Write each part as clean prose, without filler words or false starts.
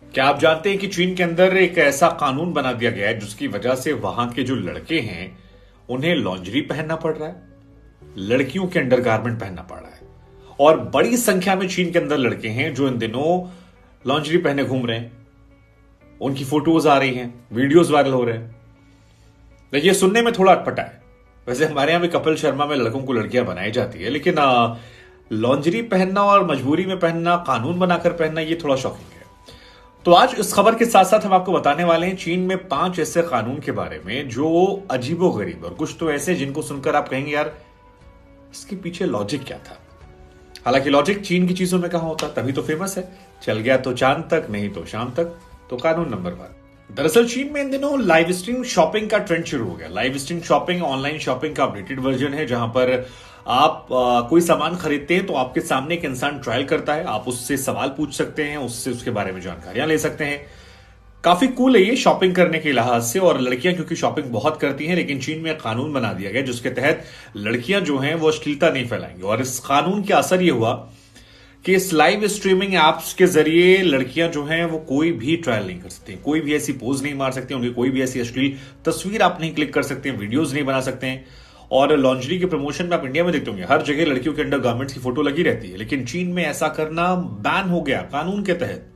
क्या आप जानते हैं कि चीन के अंदर एक ऐसा कानून बना दिया गया है जिसकी वजह से वहां के जो लड़के हैं उन्हें लॉन्जरी पहनना पड़ रहा है, लड़कियों के अंडरगारमेंट पहनना पड़ रहा है। और बड़ी संख्या में चीन के अंदर लड़के हैं जो इन दिनों लॉन्जरी पहने घूम रहे हैं। उनकी फोटोज आ रही हैं, वीडियोस वायरल हो रहे हैं। देखिए, सुनने में थोड़ा अटपटा है। वैसे हमारे यहां भी कपिल शर्मा में लड़कों को लड़कियां बनाई जाती है, लेकिन लॉन्जरी पहनना और मजबूरी में पहनना, कानून बनाकर पहनना, ये थोड़ा शॉकिंग है। तो आज इस खबर के साथ साथ हम आपको बताने वाले हैं चीन में 5 ऐसे कानून के बारे में जो अजीबोगरीब और कुछ तो ऐसे जिनको सुनकर आप कहेंगे यार इसके पीछे लॉजिक क्या था। हालांकि लॉजिक चीन की चीजों में कहां होता, तभी तो फेमस है। चल गया तो चांद तक, नहीं तो शाम तक। तो कानून नंबर 1। दरअसल चीन में इन दिनों लाइव स्ट्रीम शॉपिंग का ट्रेंड शुरू हो गया। Live stream shopping online shopping का अपडेटेड वर्जन है, जहां पर आप कोई सामान खरीदते हैं तो आपके सामने एक इंसान ट्रायल करता है, आप उससे सवाल पूछ सकते हैं, उससे उसके बारे में जानकारियां ले सकते हैं। काफी कूल है ये शॉपिंग करने के लिहाज से। और लड़कियां क्योंकि शॉपिंग बहुत करती हैं, लेकिन चीन में कानून बना दिया गया जिसके तहत लड़कियां जो हैं वो अश्लीलता नहीं फैलाएंगी। और इस कानून का असर ये हुआ कि इस लाइव स्ट्रीमिंग एप्स के जरिए लड़कियां जो हैं वो कोई भी ट्रायल नहीं कर सकती, कोई भी ऐसी पोज नहीं मार सकती, उनकी कोई भी ऐसी अश्लील तस्वीर आप नहीं क्लिक कर सकते हैं, वीडियोज नहीं बना सकते हैं। और लॉन्जरी के प्रमोशन में आप इंडिया में देखते होंगे हर जगह लड़कियों के अंडरगारमेंट्स की फोटो लगी रहती है, लेकिन चीन में ऐसा करना बैन हो गया कानून के तहत।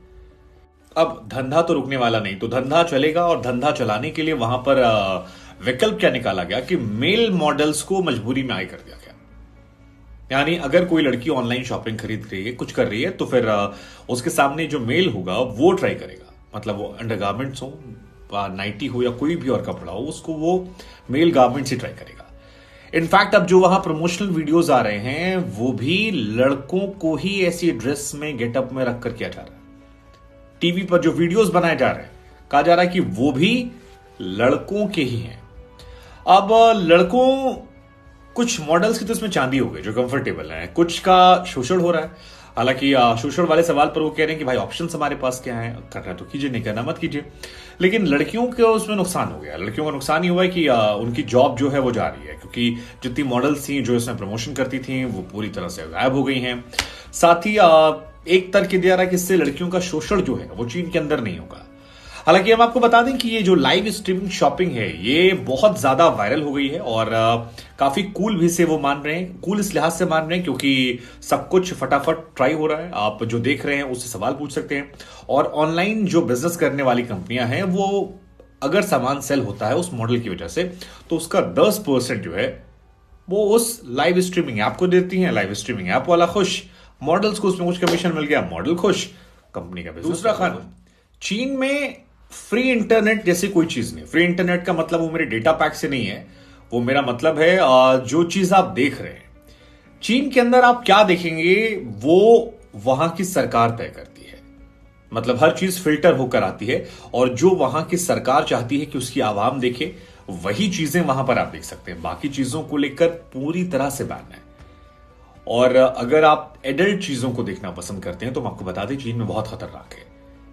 अब धंधा तो रुकने वाला नहीं, तो धंधा चलेगा। और धंधा चलाने के लिए वहां पर विकल्प क्या निकाला गया कि मेल मॉडल्स को मजबूरी में आय कर दिया गया। यानी अगर कोई लड़की ऑनलाइन शॉपिंग खरीद रही है, कुछ कर रही है, तो फिर उसके सामने जो मेल होगा वो ट्राई करेगा। मतलब वो अंडरगारमेंट्स हो, नाइटी हो या कोई भी और कपड़ा हो, उसको वो मेल गारमेंट्स ही ट्राई करेगा। इनफैक्ट अब जो वहां प्रमोशनल वीडियोस आ रहे हैं वो भी लड़कों को ही ऐसी ड्रेस में गेटअप में रखकर किया जा रहा है। टीवी पर जो वीडियोस बनाए जा रहे हैं, कहा जा रहा है कि वो भी लड़कों के ही हैं। अब लड़कों, कुछ मॉडल्स की तो इसमें चांदी हो गई जो कंफर्टेबल है, कुछ का शोषण हो रहा है। हालांकि शोषण वाले सवाल पर वो कह रहे हैं कि भाई ऑप्शंस हमारे पास क्या है, करना तो कीजिए, नहीं करना मत कीजिए। लेकिन लड़कियों को उसमें नुकसान हो गया। लड़कियों का नुकसान ये हुआ है कि उनकी जॉब जो है वो जा रही है, क्योंकि जितनी मॉडल्स थी जो इसमें प्रमोशन करती थी वो पूरी तरह से गायब हो गई हैं। साथ ही एक तर्क दिया रहा है कि इससे लड़कियों का शोषण जो है वो चीन के अंदर नहीं होगा। हालांकि हम आपको बता दें कि ये जो लाइव स्ट्रीमिंग शॉपिंग है ये बहुत ज्यादा वायरल हो गई है और काफी कूल भी से वो मान रहे हैं। कूल इस लिहाज से मान रहे हैं क्योंकि सब कुछ फटाफट ट्राई हो रहा है, आप जो देख रहे हैं उससे सवाल पूछ सकते हैं। और ऑनलाइन जो बिजनेस करने वाली कंपनियां हैं वो अगर सामान सेल होता है उस मॉडल की वजह से, तो उसका 10% जो है वो उस लाइव स्ट्रीमिंग ऐप को देती हैं। लाइव स्ट्रीमिंग ऐप वाला खुश, मॉडल्स को उसमें कुछ कमीशन मिल गया, मॉडल खुश, कंपनी का बिजनेस। दूसरा कानून, चीन में फ्री इंटरनेट जैसी कोई चीज नहीं। फ्री इंटरनेट का मतलब वो मेरे डेटा पैक से नहीं है, वो मेरा मतलब है जो चीज आप देख रहे हैं चीन के अंदर आप क्या देखेंगे वो वहां की सरकार तय करती है। मतलब हर चीज फिल्टर होकर आती है और जो वहां की सरकार चाहती है कि उसकी आवाम देखे वही चीजें वहां पर आप देख सकते हैं। बाकी चीजों को लेकर पूरी तरह से बैन है। और अगर आप एडल्ट चीजों को देखना पसंद करते हैं तो मैं आपको बता दें चीन में बहुत खतरनाक है।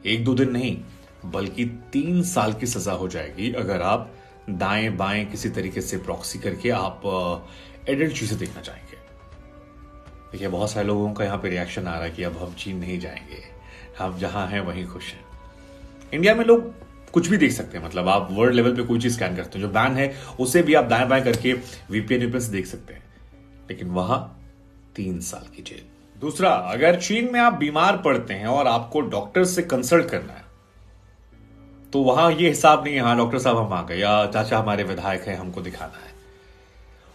1-2 दिन नहीं बल्कि 3 साल की सजा हो जाएगी अगर आप दाएं बाएं किसी तरीके से प्रॉक्सी करके आप एडल्ट चीजें देखना चाहेंगे। देखिए, बहुत सारे लोगों का यहां पे रिएक्शन आ रहा है कि अब हम चीन नहीं जाएंगे, हम जहां हैं वहीं खुश हैं। इंडिया में लोग कुछ भी देख सकते हैं। मतलब आप वर्ल्ड लेवल पे कोई चीज स्कैन करते हैं जो बैन है उसे भी आप दाएं बाएं करके वीपीएन से देख सकते हैं, लेकिन वहां 3 साल की जेल। दूसरा, अगर चीन में आप बीमार पड़ते हैं और आपको डॉक्टर से कंसल्ट करना है तो वहां ये हिसाब नहीं है हाँ डॉक्टर साहब हम आ गए या चाचा हमारे विधायक हैं हमको दिखाना है।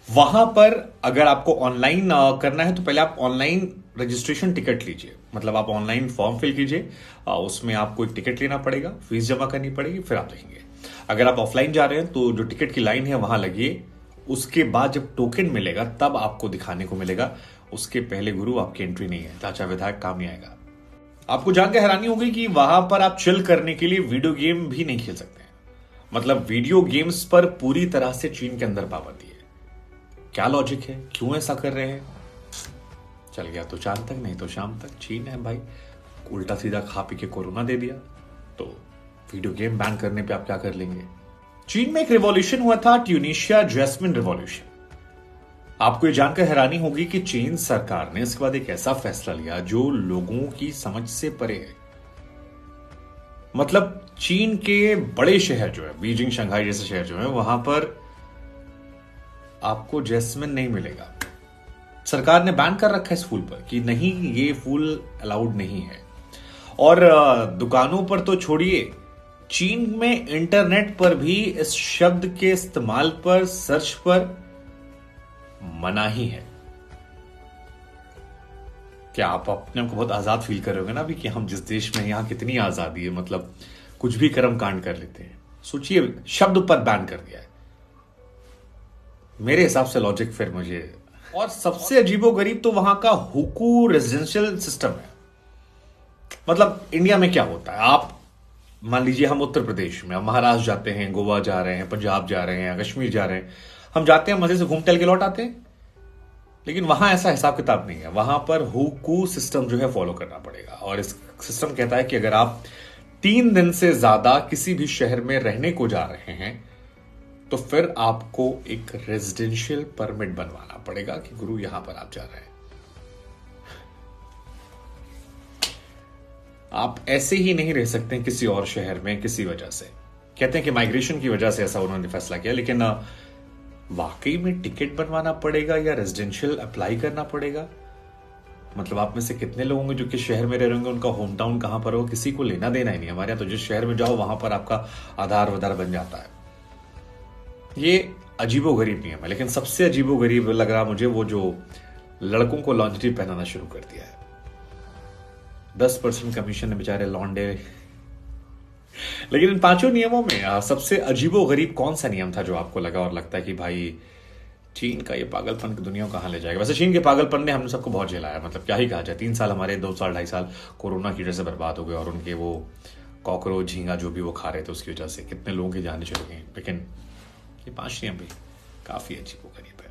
वहां पर अगर आपको ऑनलाइन करना है तो पहले आप ऑनलाइन रजिस्ट्रेशन टिकट लीजिए। मतलब आप ऑनलाइन फॉर्म फिल कीजिए, उसमें आपको एक टिकट लेना पड़ेगा, फीस जमा करनी पड़ेगी, फिर आप देखेंगे। अगर आप ऑफलाइन जा रहे हैं तो जो टिकट की लाइन है वहां लगिए, उसके बाद जब टोकन मिलेगा तब आपको दिखाने को मिलेगा। उसके पहले गुरु आपकी एंट्री नहीं है, चाचा विधायक काम नहीं आएगा। आपको जानकर हैरानी होगी कि वहां पर आप चिल करने के लिए वीडियो गेम भी नहीं खेल सकते हैं। मतलब वीडियो गेम्स पर पूरी तरह से चीन के अंदर पाबंदी है। क्या लॉजिक है, क्यों ऐसा कर रहे हैं? चल गया तो चांद तक, नहीं तो शाम तक। चीन है भाई, उल्टा सीधा खा पी के कोरोना दे दिया, तो वीडियो गेम बैन करने पे आप क्या कर लेंगे? चीन में एक रिवॉल्यूशन हुआ था, ट्यूनीशिया जैस्मिन रिवॉल्यूशन। आपको ये जानकर हैरानी होगी कि चीन सरकार ने इसके बाद एक ऐसा फैसला लिया जो लोगों की समझ से परे है। मतलब चीन के बड़े शहर जो है, बीजिंग, शंघाई जैसे शहर जो है, वहां पर आपको जैस्मिन नहीं मिलेगा। सरकार ने बैन कर रखा है इस फूल पर कि नहीं, ये फूल अलाउड नहीं है। और दुकानों पर तो छोड़िए, चीन में इंटरनेट पर भी इस शब्द के इस्तेमाल पर, सर्च पर मनाही है। क्या आप अपने को बहुत आजाद फील कर रहे होगे ना अभी कि हम जिस देश में, यहां कितनी आजादी है, मतलब कुछ भी कर्म कांड कर लेते हैं। सोचिए, शब्द पर बैन कर दिया है। मेरे हिसाब से लॉजिक फिर मुझे, और सबसे अजीबोगरीब तो वहां का हुकू रेजिडेंशियल सिस्टम है। मतलब इंडिया में क्या होता है, आप मान लीजिए हम उत्तर प्रदेश में, हम महाराष्ट्र जाते हैं, गोवा जा रहे हैं, पंजाब जा रहे हैं, कश्मीर जा रहे हैं, हम जाते हैं, मजे से घूम टहल के लौट आते हैं। लेकिन वहां ऐसा हिसाब किताब नहीं है। वहां पर हुकू सिस्टम जो है फॉलो करना पड़ेगा। और इस सिस्टम कहता है कि अगर आप 3 दिन से ज्यादा किसी भी शहर में रहने को जा रहे हैं तो फिर आपको एक रेजिडेंशियल परमिट बनवाना पड़ेगा कि गुरु यहां पर आप जा रहे हैं। आप ऐसे ही नहीं रह सकते किसी और शहर में किसी वजह से। कहते हैं कि माइग्रेशन की वजह से ऐसा उन्होंने फैसला किया, लेकिन वाकई में टिकट बनवाना पड़ेगा या रेजिडेंशियल अप्लाई करना पड़ेगा? मतलब आप में से कितने लोग होंगे जो किस शहर में रह रहे होंगे, उनका होम टाउन कहां पर हो, किसी को लेना देना ही नहीं। हमारे यहां तो जिस शहर में जाओ वहां पर आपका आधार वधार बन जाता है। ये अजीबोगरीब नियम है। लेकिन सबसे अजीबोगरीब लग रहा मुझे वो जो लड़कों को लॉन्जरी पहनाना शुरू कर दिया है। 10% कमीशन है बेचारे लॉन्डे। लेकिन इन 5 नियमों में सबसे अजीबोगरीब कौन सा नियम था जो आपको लगा और लगता है कि भाई चीन का ये पागलपन की दुनिया को कहां ले जाएगा? वैसे चीन के पागलपन ने हमने सबको बहुत झेलाया, मतलब क्या ही कहा जाए। 3 साल हमारे, 2 साल 2.5 साल कोरोना की वजह से बर्बाद हो गए, और उनके वो कॉकरोच, झींगा जो भी वो खा रहे थे उसकी वजह से कितने लोगों की जानें चली गई। लेकिन ये 5 नियम भी काफी अजीबोगरीब है।